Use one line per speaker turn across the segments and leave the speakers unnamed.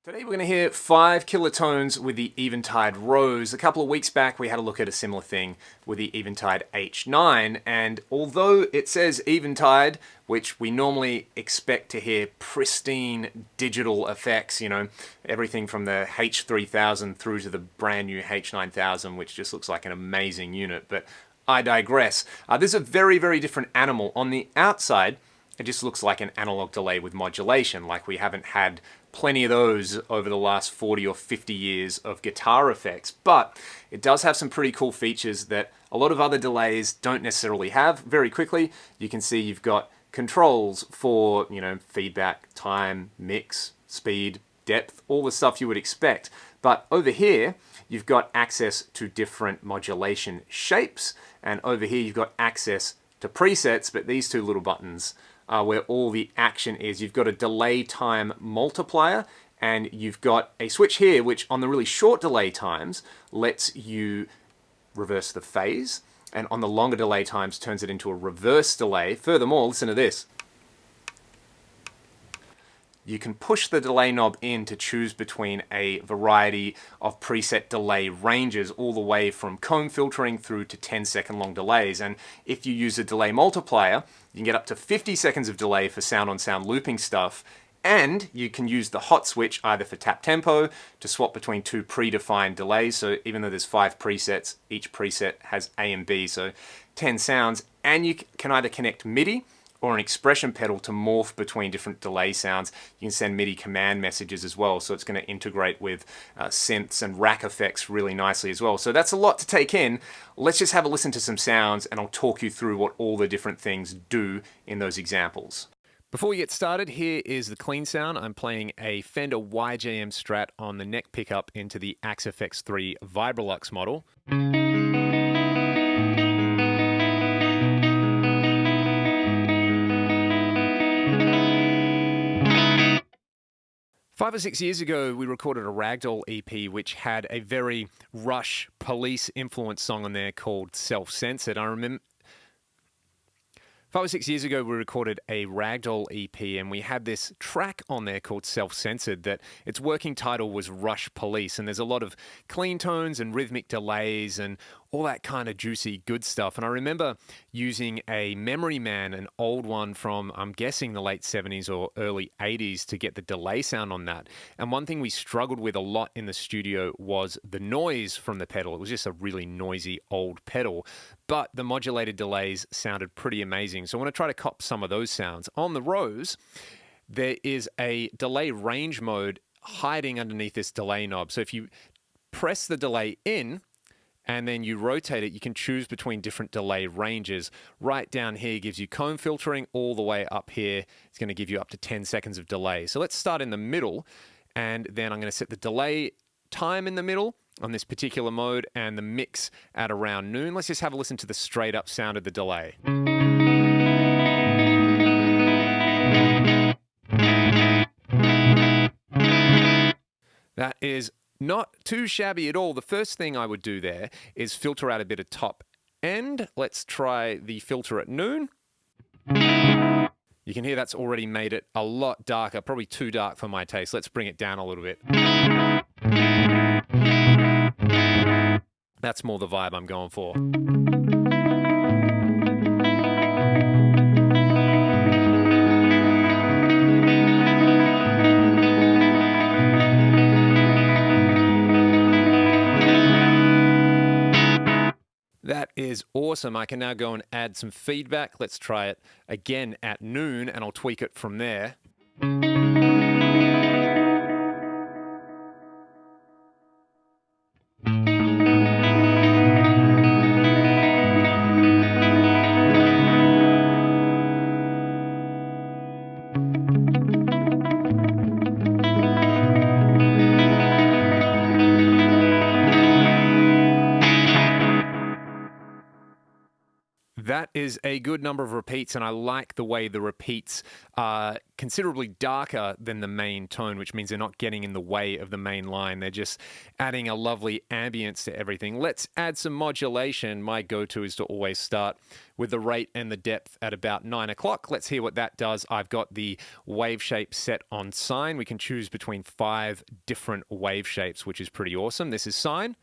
Today we're going to hear 5 kilatones with the Eventide Rose. A couple of weeks back we had a look at a similar thing with the Eventide H9, and although it says Eventide, which we normally expect to hear pristine digital effects, you know, everything from the H3000 through to the brand new H9000, which just looks like an amazing unit, but I digress. This is a very, very different animal. On the outside, it just looks like an analog delay with modulation, like we haven't had plenty of those over the last 40 or 50 years of guitar effects. But it does have some pretty cool features that a lot of other delays don't necessarily have. Very quickly, you can see you've got controls for, you know, feedback, time, mix, speed, depth, all the stuff you would expect. But over here, you've got access to different modulation shapes, and over here you've got access to presets, but these two little buttons where all the action is. You've got a delay time multiplier, and you've got a switch here which on the really short delay times lets you reverse the phase, and on the longer delay times turns it into a reverse delay. Furthermore, listen to this. You can push the delay knob in to choose between a variety of preset delay ranges, all the way from comb filtering through to 10-second long delays. And if you use a delay multiplier, you can get up to 50 seconds of delay for sound-on-sound looping stuff. And you can use the hot switch either for tap tempo to swap between two predefined delays. So even though there's 5 presets, each preset has A and B, so 10 sounds. And you can either connect MIDI or an expression pedal to morph between different delay sounds. You can send MIDI command messages as well, so it's going to integrate with synths and rack effects really nicely as well. So that's a lot to take in. Let's just have a listen to some sounds, and I'll talk you through what all the different things do in those examples. Before we get started, here is the clean sound. I'm playing a Fender YJM Strat on the neck pickup into the Axe FX3 Vibrolux model. 5 or 6 years ago, we recorded a Ragdoll EP which had a very Rush Police influenced song on there called Self-Censored. I remember 5 or 6 years ago, we recorded a Ragdoll EP, and we had this track on there called Self-Censored that its working title was Rush Police, and there's a lot of clean tones and rhythmic delays and all that kind of juicy good stuff. And I remember using a Memory Man, an old one from, I'm guessing, the late 70s or early 80s to get the delay sound on that. And one thing we struggled with a lot in the studio was the noise from the pedal. It was just a really noisy old pedal, but the modulated delays sounded pretty amazing. So I want to try to cop some of those sounds. On the Rose, there is a delay range mode hiding underneath this delay knob. So if you press the delay in, and then you rotate it, you can choose between different delay ranges. Right down here gives you comb filtering. All the way up here, it's going to give you up to 10 seconds of delay. So let's start in the middle, and then I'm going to set the delay time in the middle on this particular mode and the mix at around noon. Let's just have a listen to the straight up sound of the delay. That is not too shabby at all. The first thing I would do there is filter out a bit of top end. Let's try the filter at noon. You can hear that's already made it a lot darker, probably too dark for my taste. Let's bring it down a little bit. That's more the vibe I'm going for. That is awesome. I can now go and add some feedback. Let's try it again at noon, and I'll tweak it from there. That is a good number of repeats, and I like the way the repeats are considerably darker than the main tone, which means they're not getting in the way of the main line. They're just adding a lovely ambience to everything. Let's add some modulation. My go-to is to always start with the rate and the depth at about 9 o'clock. Let's hear what that does. I've got the wave shape set on sine. We can choose between 5 different wave shapes, which is pretty awesome. This is sine.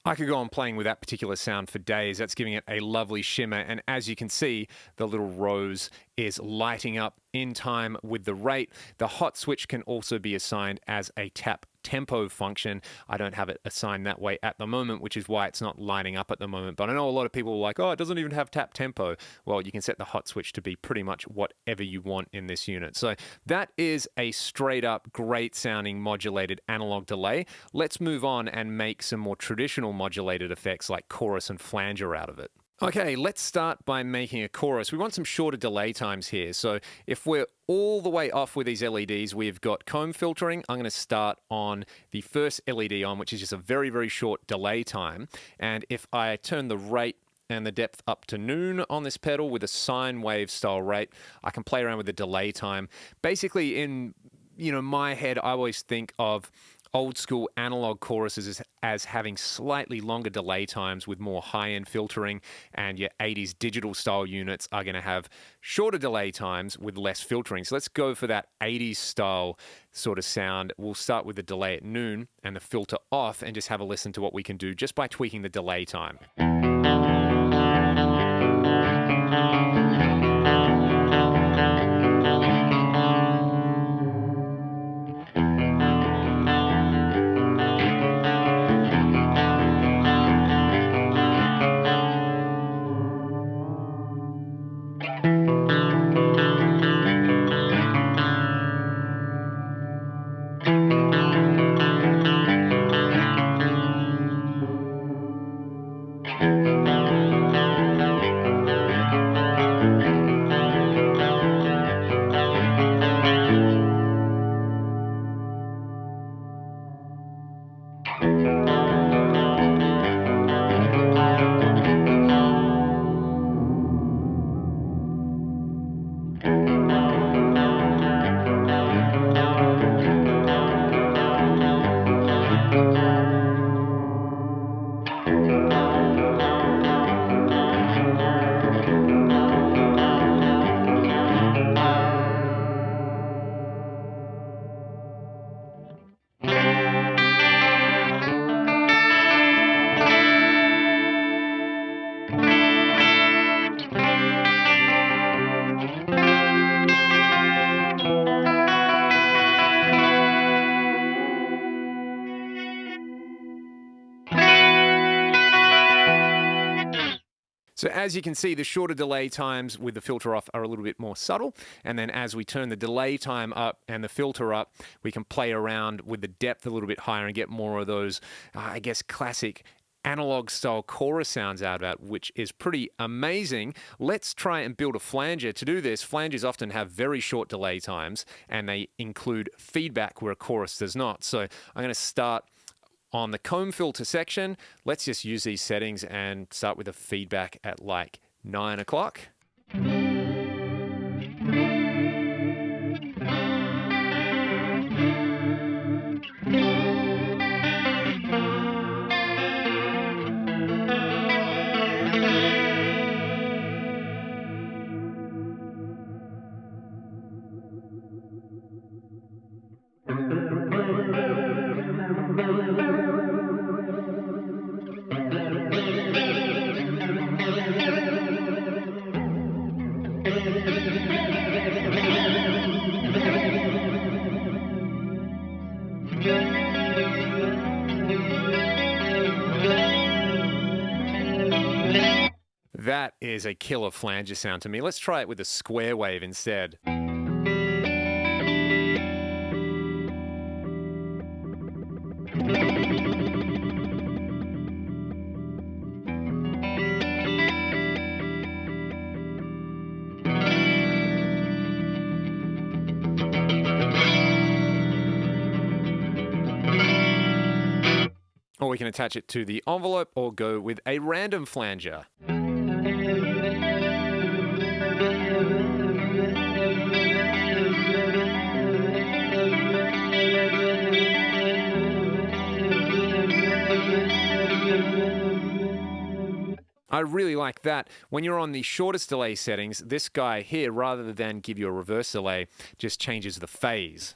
I could go on playing with that particular sound for days. That's giving it a lovely shimmer, and as you can see, the little rose is lighting up in time with the rate. The hot switch can also be assigned as a tap tempo function. I don't have it assigned that way at the moment, which is why it's not lighting up at the moment. But I know a lot of people are like, oh, it doesn't even have tap tempo. Well, you can set the hot switch to be pretty much whatever you want in this unit. So that is a straight up great sounding modulated analog delay. Let's move on and make some more traditional modulated effects like chorus and flanger out of it. Okay, let's start by making a chorus. We want some shorter delay times here. So if we're all the way off with these LEDs, we've got comb filtering. I'm going to start on the first LED on, which is just a very, very short delay time. And if I turn the rate and the depth up to noon on this pedal with a sine wave style rate, I can play around with the delay time. Basically, in my head, I always think of old school analog choruses as having slightly longer delay times with more high-end filtering, and your 80s digital style units are going to have shorter delay times with less filtering. So let's go for that 80s style sort of sound. We'll start with the delay at noon and the filter off and just have a listen to what we can do just by tweaking the delay time. So as you can see, the shorter delay times with the filter off are a little bit more subtle. And then as we turn the delay time up and the filter up, we can play around with the depth a little bit higher and get more of those, I guess, classic analog style chorus sounds out of it, which is pretty amazing. Let's try and build a flanger. To do this, flangers often have very short delay times and they include feedback where a chorus does not. So I'm going to start on the comb filter section. Let's just use these settings and start with a feedback at like 9 o'clock. is a killer flanger sound to me. Let's try it with a square wave instead. Or we can attach it to the envelope or go with a random flanger. I really like that. When you're on the shortest delay settings, this guy here, rather than give you a reverse delay, just changes the phase.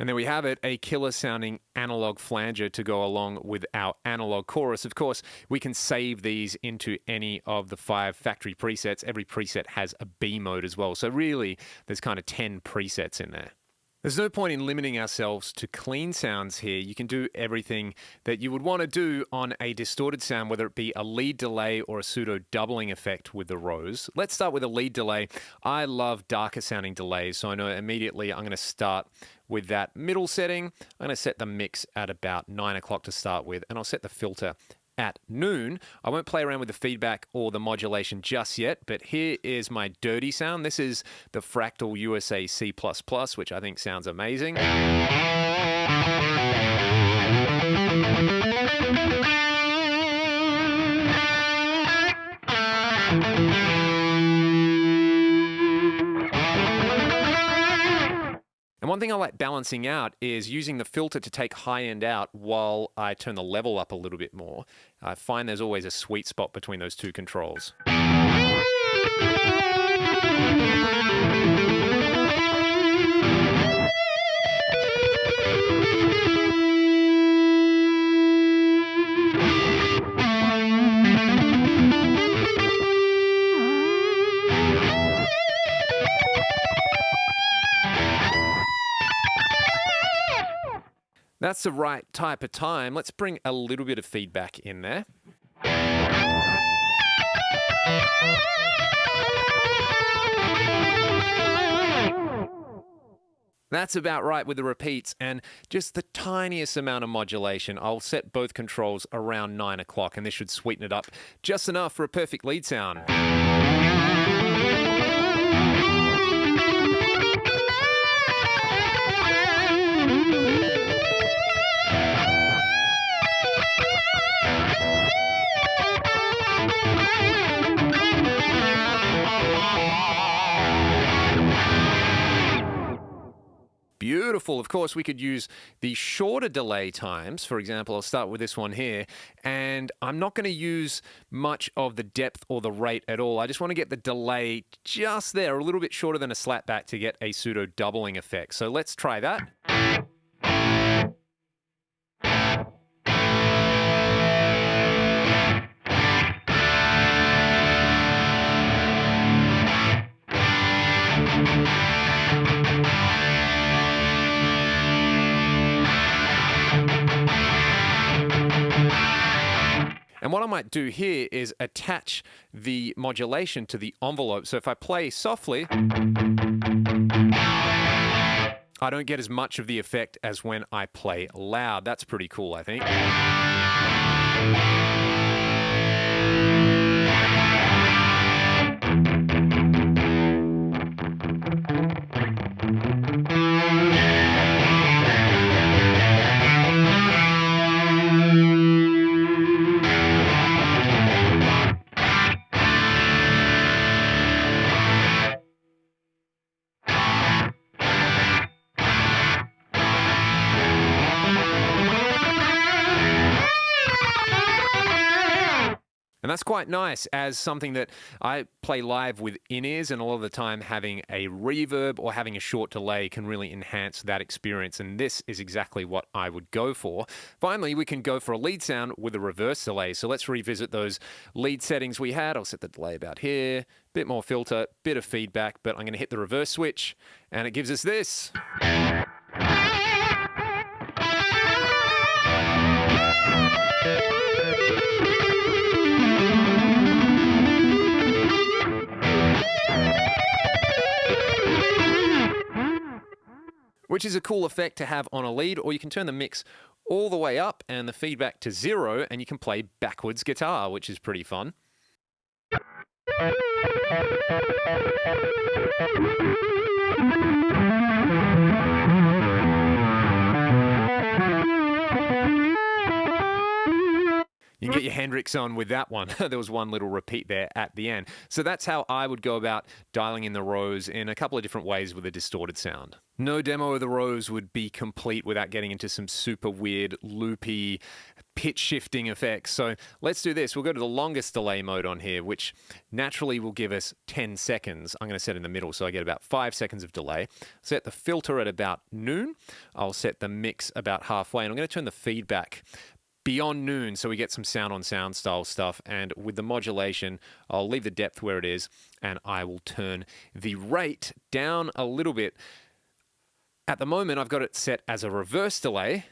And there we have it, a killer sounding analog flanger to go along with our analog chorus. Of course, we can save these into any of the 5 factory presets. Every preset has a B mode as well. So really, there's kind of 10 presets in there. There's no point in limiting ourselves to clean sounds here. You can do everything that you would want to do on a distorted sound, whether it be a lead delay or a pseudo doubling effect with the Rose. Let's start with a lead delay. I love darker sounding delays, so I know immediately I'm going to start with that middle setting. I'm going to set the mix at about 9 o'clock to start with, and I'll set the filter at noon. I won't play around with the feedback or the modulation just yet, but here is my dirty sound. This is the Fractal USA C++, which I think sounds amazing. And one thing I like balancing out is using the filter to take high end out while I turn the level up a little bit more. I find there's always a sweet spot between those two controls. That's the right type of time. Let's bring a little bit of feedback in there. That's about right with the repeats and just the tiniest amount of modulation. I'll set both controls around 9 o'clock and this should sweeten it up just enough for a perfect lead sound. Beautiful. Of course, we could use the shorter delay times. For example, I'll start with this one here, and I'm not going to use much of the depth or the rate at all. I just want to get the delay just there, a little bit shorter than a slapback to get a pseudo doubling effect. So let's try that. And what I might do here is attach the modulation to the envelope. So if I play softly, I don't get as much of the effect as when I play loud. That's pretty cool, I think. And that's quite nice as something that I play live with in-ears, and a lot of the time having a reverb or having a short delay can really enhance that experience, and this is exactly what I would go for. Finally, we can go for a lead sound with a reverse delay. So let's revisit those lead settings we had. I'll set the delay about here, bit more filter, bit of feedback, but I'm going to hit the reverse switch and it gives us this. Which is a cool effect to have on a lead, or you can turn the mix all the way up and the feedback to 0, and you can play backwards guitar, which is pretty fun. You can get your Hendrix on with that one. There was one little repeat there at the end. So that's how I would go about dialing in the Rose in a couple of different ways with a distorted sound. No demo of the Rose would be complete without getting into some super weird, loopy, pitch shifting effects. So let's do this. We'll go to the longest delay mode on here, which naturally will give us 10 seconds. I'm going to set in the middle, so I get about 5 seconds of delay. Set the filter at about noon. I'll set the mix about halfway, and I'm going to turn the feedback beyond noon, so we get some sound on sound style stuff. And with the modulation, I'll leave the depth where it is, and I will turn the rate down a little bit. At the moment, I've got it set as a reverse delay.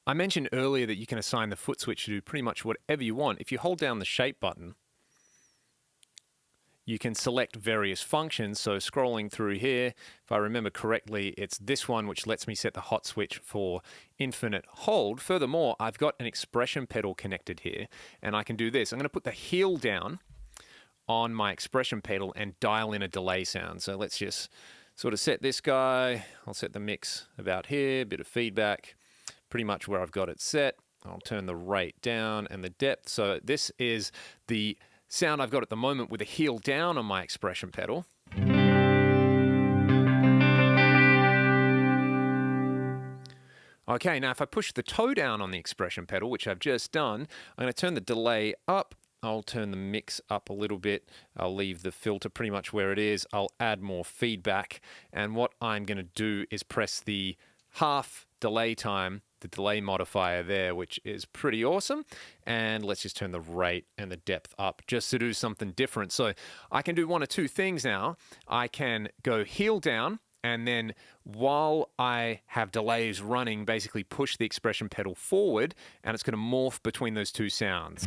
I mentioned earlier that you can assign the foot switch to do pretty much whatever you want. If you hold down the shape button, you can select various functions. So scrolling through here, if I remember correctly, it's this one which lets me set the hot switch for infinite hold. Furthermore, I've got an expression pedal connected here, and I can do this. I'm going to put the heel down on my expression pedal and dial in a delay sound. So let's just sort of set this guy. I'll set the mix about here, bit of feedback, pretty much where I've got it set. I'll turn the rate down and the depth. So this is the sound I've got at the moment with the heel down on my expression pedal. Okay, now if I push the toe down on the expression pedal, which I've just done, I'm going to turn the delay up. I'll turn the mix up a little bit. I'll leave the filter pretty much where it is. I'll add more feedback. And what I'm going to do is press the half delay time, the delay modifier there, which is pretty awesome. And let's just turn the rate and the depth up just to do something different. So I can do one of two things now. I can go heel down, and then while I have delays running, basically push the expression pedal forward, and it's going to morph between those two sounds.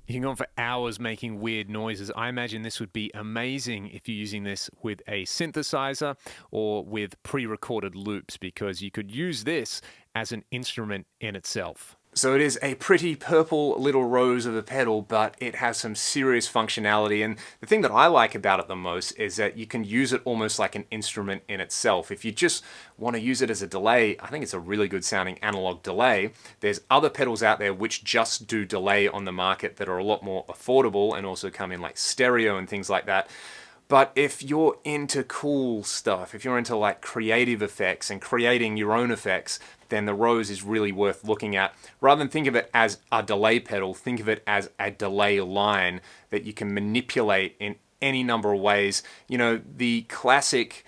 You can go on for hours making weird noises. I imagine this would be amazing if you're using this with a synthesizer or with pre-recorded loops, because you could use this as an instrument in itself. So it is a pretty purple little rose of a pedal, but it has some serious functionality. And the thing that I like about it the most is that you can use it almost like an instrument in itself. If you just want to use it as a delay, I think it's a really good sounding analog delay. There's other pedals out there which just do delay on the market that are a lot more affordable and also come in like stereo and things like that. But if you're into cool stuff, if you're into like creative effects and creating your own effects, then the Rose is really worth looking at. Rather than think of it as a delay pedal, think of it as a delay line that you can manipulate in any number of ways. You know, the classic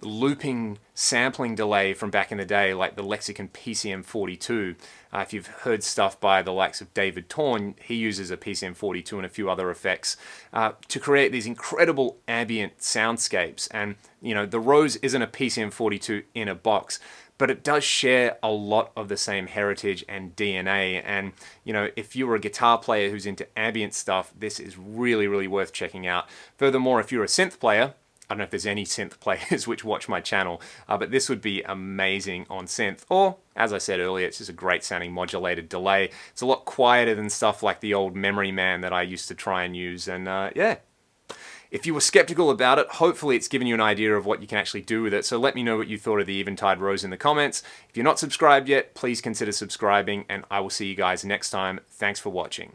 looping sampling delay from back in the day, like the Lexicon PCM42. If you've heard stuff by the likes of David Torn, he uses a PCM42 and a few other effects to create these incredible ambient soundscapes. And you know, the Rose isn't a PCM42 in a box, but it does share a lot of the same heritage and DNA. And you know, if you're a guitar player who's into ambient stuff, this is really, really worth checking out. Furthermore, if you're a synth player, I don't know if there's any synth players which watch my channel, but this would be amazing on synth. Or, as I said earlier, it's just a great sounding modulated delay. It's a lot quieter than stuff like the old Memory Man that I used to try and use. And yeah, If you were skeptical about it, hopefully it's given you an idea of what you can actually do with it. So let me know what you thought of the Eventide Rose in the comments. If you're not subscribed yet, please consider subscribing, and I will see you guys next time. Thanks for watching.